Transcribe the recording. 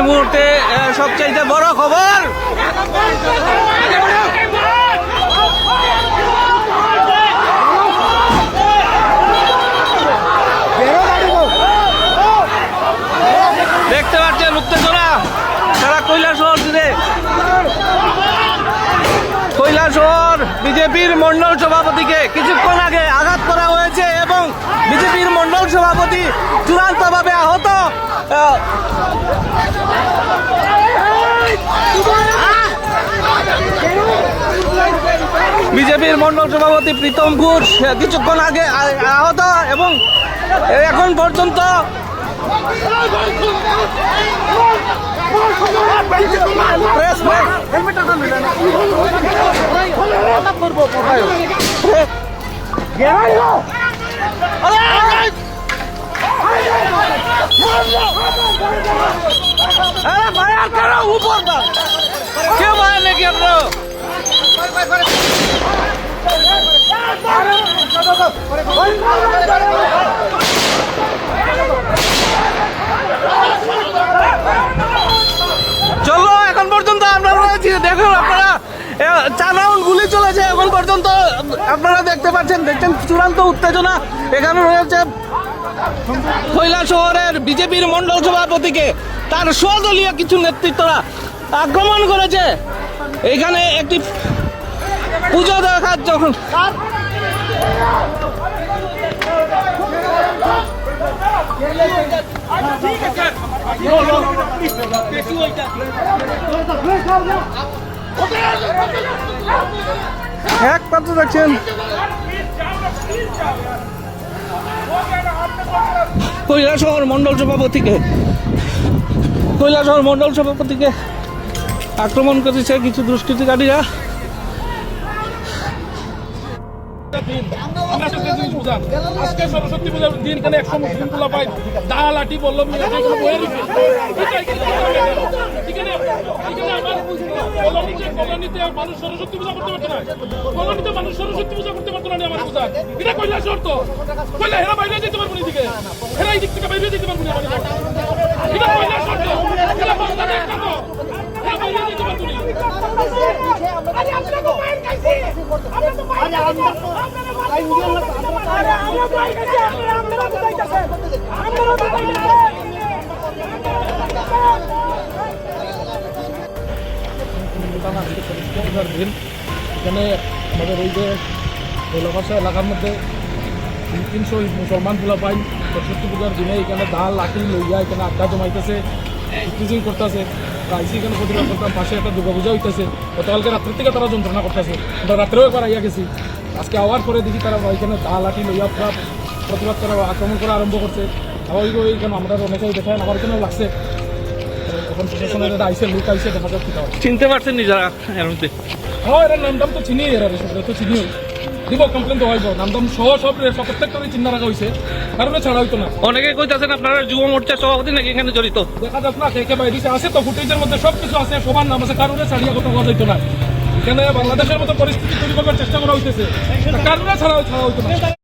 মুহূর্তে সবচেয়ে বড় খবর, দেখতে পাচ্ছেন উত্তেজনা সারা কৈলাসহর জুড়ে। কৈলাসহর বিজেপির মন্ডল সভাপতিকে কিছুক্ষণ আগে আঘাত করা হয়েছে এবং বিজেপির মন্ডল সভাপতি চূড়ান্তভাবে আহত। বিজেপির মন্ডল সভাপতি প্রীতম ঘোষ কিছুক্ষণ আগে আহত এবং এখন পর্যন্ত क्यों मार लेके आप लोग? চলো এখন পর্যন্ত আমরা রয়েছি, দেখুন আপনারা 4 রাউন্ড গুলি চলেছে এখন পর্যন্ত আপনারা দেখতে পাচ্ছেন চূড়ান্ত উত্তেজনা এখানে রয়েছে। কৈলাসহরের বিজেপির মন্ডল সভাপতিকে তার স্বদলীয় কিছু নেতৃত্বরা আক্রমণ করেছে। এখানে একটি পুজো দেখার যখন একমাত্র দেখছেন কৈলাসহর মন্ডল সভাপতিকে আক্রমণ করেছে কিছু দুষ্কৃতিকারীরা। আজকে সরস্বতী পূজার দিন কেন 100 মুসলিম পোলা পাই দা লাঠি বললাম কলোনিতে মানুষ সরস্বতী পূজা করতে পারতো না, কলোনিতে মানুষ সরস্বতী পূজা করতে পারতো না আমার পূজা। এটা কৈলাসহর তো কইলা হেরা বাইরে যেতে পারবো দিকে, হেরা এই দিক থেকে বাইরে যেতে পারবো না। এটা কৈলাসহর তো হেরা বাস্তানে একটা তো হেরা বাইরে যেতে পারবো না। আরে আমরা তো মাইর খাইছি, আমরা তো মাইর খাইছি, এখানে আমাদের ওই যে এলাকাশা এলাকার মধ্যে 300 মুসলমান পোলা পাই সরস্বতী পূজার দিনে এখানে ঢাল লাঠি লইয়া এখানে আড্ডা জমাইতেছে, ইফতিজিং করতেছে। আইসি এখানে প্রতিবাদ করতাম, পাশে একটা দুর্গা পূজা হইতেছে। গতকালকে রাত্রের থেকে তারা যন্ত্রণা করতেছে, আমরা রাত্রেও একবার আইয়া গেছি। আজকে আওয়ার পরে দেখি তারা এখানে ঢাল লাঠি লইয়া পুরা প্রতিবাদ করা আক্রমণ করা আরম্ভ করছে। স্বাভাবিক এখানে আমরা অনেকেই দেখায় আমার এখানেও লাগছে। এখন প্রশাসনের একটা আইসে লোক আইসে দেখা যাচ্ছে। চিনতে পারছেন নিজেরা এর মধ্যে? হ্যাঁ, এরা নামদাম তো চিনি, এরা তো চিনি দিব কমপ্লেন তো হইব। নামদাম সহ সব প্রত্যেকটারই চিন্তা রাখা হয়েছে, কারণে ছাড়া হইতো না। অনেকে কইতাছেন আপনারা যুব মোর্চার সভাপতি নাকি এখানে জড়িত? দেখা যাক না কে বাইরে আছে তো ফুটেজের মধ্যে সবকিছু আছে, সবার নাম আছে, কারণে ছাড়িয়া কথা বলা যাইতো না। এখানে বাংলাদেশের মতো পরিস্থিতি তৈরি করবার চেষ্টা করা হইতেছে, কারণে ছাড়া হইতো না।